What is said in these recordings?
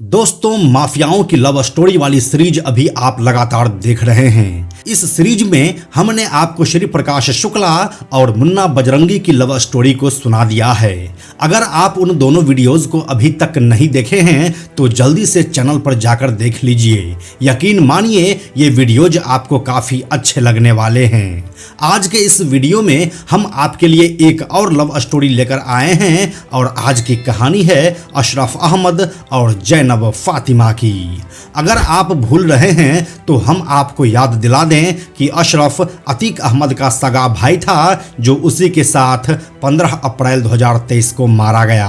दोस्तों, माफियाओं की लव स्टोरी वाली सीरीज अभी आप लगातार देख रहे हैं। इस सीरीज में हमने आपको श्री प्रकाश शुक्ला और मुन्ना बजरंगी की लव स्टोरी को सुना दिया है। अगर आप उन दोनों वीडियोस को अभी तक नहीं देखे हैं तो जल्दी से चैनल पर जाकर देख लीजिए। यकीन मानिए ये वीडियोज आपको काफी अच्छे लगने वाले हैं। आज के इस वीडियो में हम आपके लिए एक और लव स्टोरी लेकर आए हैं और आज की कहानी है अशरफ अहमद और जैनब फातिमा की। अगर आप भूल रहे हैं तो हम आपको याद दिला दें कि अशरफ अतीक अहमद का सगा भाई था जो उसी के साथ 15 अप्रैल 2023 को मारा गया।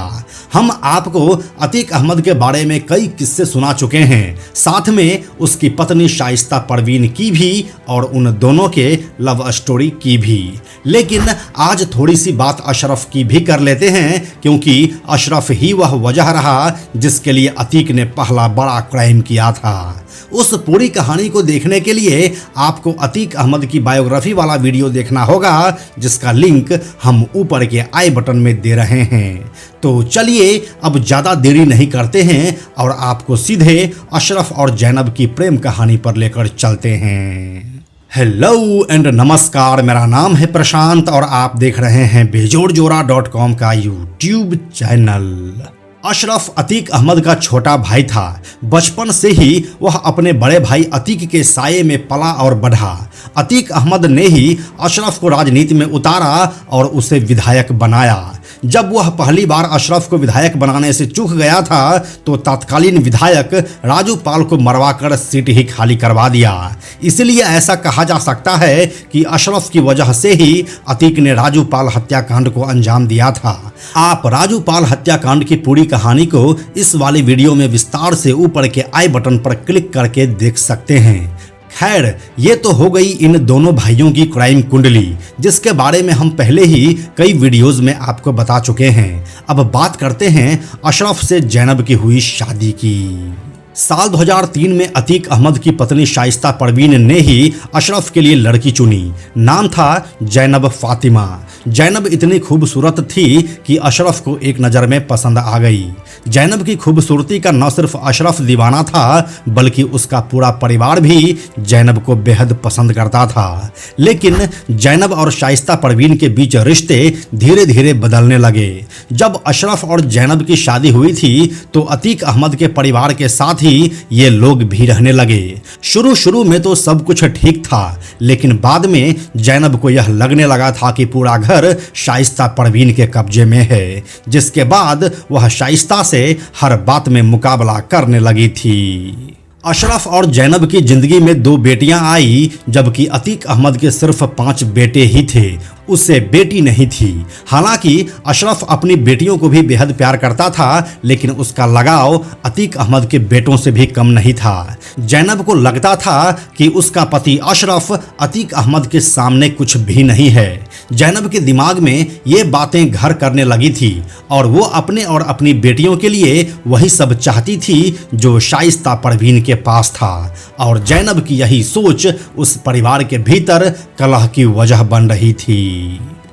हम आपको अतीक अहमद के बारे में कई किस्से सुना चुके हैं, साथ में उसकी पत्नी शाइस्ता परवीन की भी और उन दोनों के लव स्टोरी की भी। लेकिन आज थोड़ी सी बात अशरफ की भी कर लेते हैं, क्योंकि अशरफ ही वह वजह रहा जिसके लिए अतीक ने पहला बड़ा क्राइम किया था। उस पूरी कहानी को देखने के लिए आपको अतीक अहमद की बायोग्राफी वाला वीडियो देखना होगा, जिसका लिंक हम ऊपर के आई बटन में दे रहे हैं। तो चलिए अब ज़्यादा देरी नहीं करते हैं और आपको सीधे अशरफ और जैनब की प्रेम कहानी पर लेकर चलते हैं। हेलो एंड नमस्कार, मेरा नाम है प्रशांत और आप देख रहे हैं बेजोड़जोड़ा.com का यूट्यूब चैनल। अशरफ अतीक अहमद का छोटा भाई था। बचपन से ही वह अपने बड़े भाई अतीक के साये में पला और बढ़ा। अतीक अहमद ने ही अशरफ को राजनीति में उतारा और उसे विधायक बनाया। जब वह पहली बार अशरफ को विधायक बनाने से चूक गया था तो तत्कालीन विधायक राजू पाल को मरवाकर सीट ही खाली करवा दिया। इसलिए ऐसा कहा जा सकता है कि अशरफ की वजह से ही अतीक ने राजू पाल हत्याकांड को अंजाम दिया था। आप राजू पाल हत्याकांड की पूरी कहानी को इस वाली वीडियो में विस्तार से ऊपर के आई बटन पर क्लिक करके देख सकते हैं। खैर, ये तो हो गई इन दोनों भाइयों की क्राइम कुंडली, जिसके बारे में हम पहले ही कई वीडियोस में आपको बता चुके हैं। अब बात करते हैं अशरफ से जैनब की हुई शादी की। साल 2003 में अतीक अहमद की पत्नी शाइस्ता परवीन ने ही अशरफ के लिए लड़की चुनी। नाम था जैनब फातिमा। जैनब इतनी खूबसूरत थी कि अशरफ को एक नज़र में पसंद आ गई। जैनब की खूबसूरती का न सिर्फ अशरफ दीवाना था, बल्कि उसका पूरा परिवार भी जैनब को बेहद पसंद करता था। लेकिन जैनब और शाइस्ता परवीन के बीच रिश्ते धीरे धीरे बदलने लगे। जब अशरफ और जैनब की शादी हुई थी तो अतीक अहमद के परिवार के साथ ही ये लोग भी रहने लगे। शुरू में तो सब कुछ ठीक था, लेकिन बाद में जैनब को यह लगने लगा था कि पूरा घर शाइस्ता परवीन के कब्जे में है, जिसके बाद वह शाइस्ता से हर बात में मुकाबला करने लगी थी। अशरफ और जैनब की जिंदगी में 2 बेटियां आई, जबकि अतीक अहमद के सिर्फ 5 बेटे ही थे। उससे बेटी नहीं थी। हालांकि अशरफ अपनी बेटियों को भी बेहद प्यार करता था, लेकिन उसका लगाव अतीक अहमद के बेटों से भी कम नहीं था। जैनब को लगता था कि उसका पति अशरफ अतीक अहमद के सामने कुछ भी नहीं है। जैनब के दिमाग में ये बातें घर करने लगी थी और वो अपने और अपनी बेटियों के लिए वही सब चाहती थी जो शाइस्ता परवीन के पास था, और जैनब की यही सोच उस परिवार के भीतर कलह की वजह बन रही थी।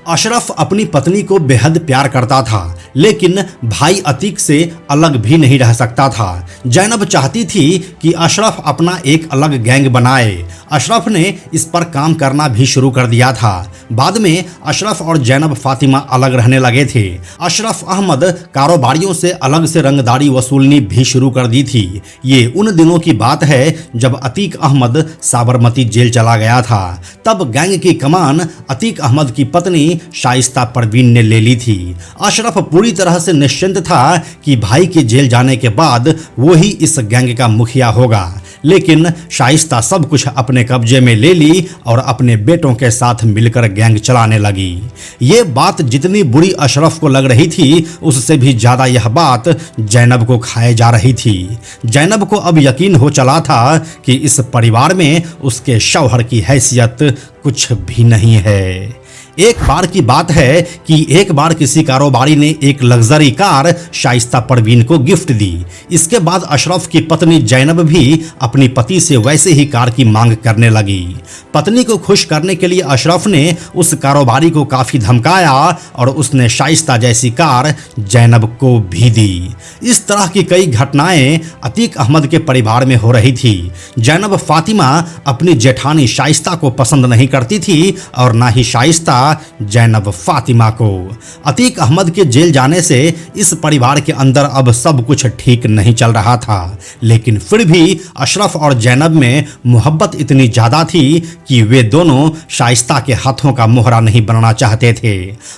अशरफ अपनी पत्नी को बेहद प्यार करता था, लेकिन भाई अतीक से अलग भी नहीं रह सकता था। जैनब चाहती थी कि अशरफ अपना एक अलग गैंग बनाए। अशरफ ने इस पर काम करना भी शुरू कर दिया था। बाद में अशरफ और जैनब फातिमा अलग रहने लगे थे। अशरफ अहमद कारोबारियों से अलग से रंगदारी वसूलनी भी शुरू कर दी थी। ये उन दिनों की बात है जब अतीक अहमद साबरमती जेल चला गया था। तब गैंग की कमान अतीक अहमद की पत्नी शाइस्ता परवीन ने ले ली थी। अशरफ पूरी तरह से निश्चिंत था कि भाई के जेल जाने के बाद वो ही इस गैंग का मुखिया होगा, लेकिन शाइस्ता सब कुछ अपने कब्जे में ले ली और अपने बेटों के साथ मिलकर गैंग चलाने लगी। ये बात जितनी बुरी अशरफ को लग रही थी, उससे भी ज़्यादा यह बात जैनब को खाए जा रही थी। जैनब को अब यकीन हो चला था कि इस परिवार में उसके शौहर की हैसियत कुछ भी नहीं है। एक बार की बात है कि एक बार किसी कारोबारी ने एक लग्जरी कार शाइस्ता परवीन को गिफ्ट दी। इसके बाद अशरफ की पत्नी जैनब भी अपनी पति से वैसे ही कार की मांग करने लगी। पत्नी को खुश करने के लिए अशरफ ने उस कारोबारी को काफी धमकाया और उसने शाइस्ता जैसी कार जैनब को भी दी। इस तरह की कई घटनाएं अतीक अहमद के परिवार में हो रही थी। जैनब फातिमा अपनी जेठानी शाइस्ता को पसंद नहीं करती थी और ना ही शाइस्ता जैनब फातिमा को। अतीक अहमद के जेल जाने से इस परिवार के अंदर अब सब कुछ ठीक नहीं चल रहा था, लेकिन फिर भी अशरफ और जैनब में मोहब्बत इतनी ज्यादा थी कि वे दोनों शाइस्ता के हाथों का मोहरा नहीं बनना चाहते थे।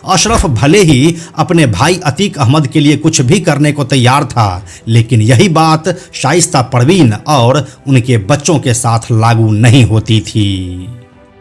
अशरफ भले ही अपने भाई अतीक अहमद के लिए कुछ भी करने को तैयार था, लेकिन यही बात शाइस्ता परवीन और उनके बच्चों के साथ लागू नहीं होती थी।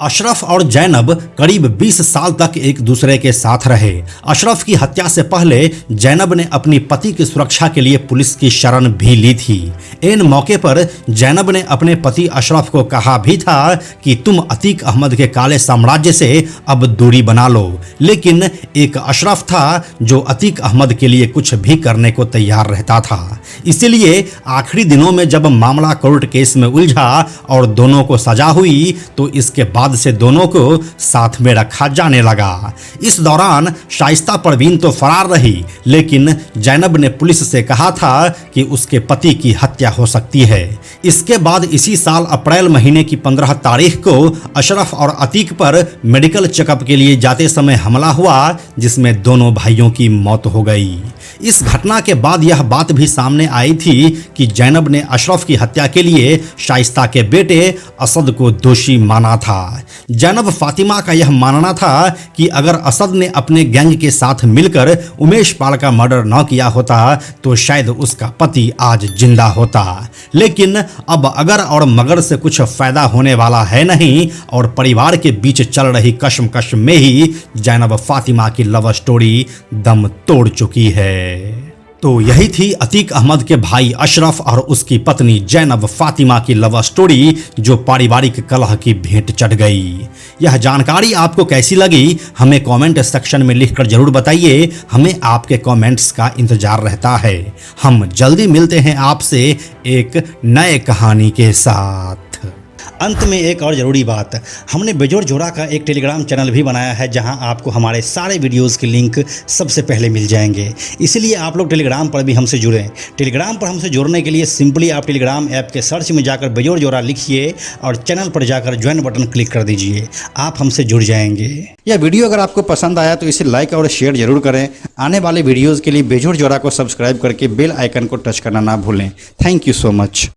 अशरफ और जैनब करीब 20 साल तक एक दूसरे के साथ रहे। अशरफ की हत्या से पहले जैनब ने अपनी पति की सुरक्षा के लिए पुलिस की शरण भी ली थी। इन मौके पर जैनब ने अपने पति अशरफ को कहा भी था कि तुम अतीक अहमद के काले साम्राज्य से अब दूरी बना लो, लेकिन एक अशरफ था जो अतीक अहमद के लिए कुछ भी करने को तैयार रहता था। इसीलिए आखिरी दिनों में जब मामला कोर्ट केस में उलझा और दोनों को सजा हुई तो इसके बाद से दोनों को साथ में रखा जाने लगा। इस दौरान शाइस्ता परवीन तो फरार रही, लेकिन जैनब ने पुलिस से कहा था कि उसके पति की हत्या हो सकती है। इसके बाद इसी साल अप्रैल महीने की 15 तारीख को अशरफ और अतीक पर मेडिकल चेकअप के लिए जाते समय हमला हुआ, जिसमें दोनों भाइयों की मौत हो गई। इस घटना के बाद यह बात भी सामने आई थी कि जैनब ने अशरफ की हत्या के लिए शाइस्ता के बेटे असद को दोषी माना था। जैनब फातिमा का यह मानना था कि अगर असद ने अपने गैंग के साथ मिलकर उमेश पाल का मर्डर न किया होता तो शायद उसका पति आज जिंदा होता। लेकिन अब अगर और मगर से कुछ फायदा होने वाला है नहीं और परिवार के बीच चल रही कशमकश में ही जैनब फातिमा की लव स्टोरी दम तोड़ चुकी है। तो यही थी अतीक अहमद के भाई अशरफ और उसकी पत्नी जैनब फातिमा की लव स्टोरी, जो पारिवारिक कलह की भेंट चढ़ गई। यह जानकारी आपको कैसी लगी हमें कमेंट सेक्शन में लिखकर जरूर बताइए। हमें आपके कमेंट्स का इंतजार रहता है। हम जल्दी मिलते हैं आपसे एक नए कहानी के साथ। अंत में एक और ज़रूरी बात, हमने बेजोड़ जोड़ा का एक टेलीग्राम चैनल भी बनाया है जहां आपको हमारे सारे वीडियोस के लिंक सबसे पहले मिल जाएंगे। इसलिए आप लोग टेलीग्राम पर भी हमसे जुड़ें। टेलीग्राम पर हमसे जुड़ने के लिए सिंपली आप टेलीग्राम ऐप के सर्च में जाकर बेजोड़ जोड़ा लिखिए और चैनल पर जाकर ज्वाइन बटन क्लिक कर दीजिए। आप हमसे जुड़ जाएंगे। यह वीडियो अगर आपको पसंद आया तो इसे लाइक और शेयर जरूर करें। आने वाले वीडियोज़ के लिए बेजोड़ जोड़ा को सब्सक्राइब करके बेल आइकन को टच करना ना भूलें। Thank you so much.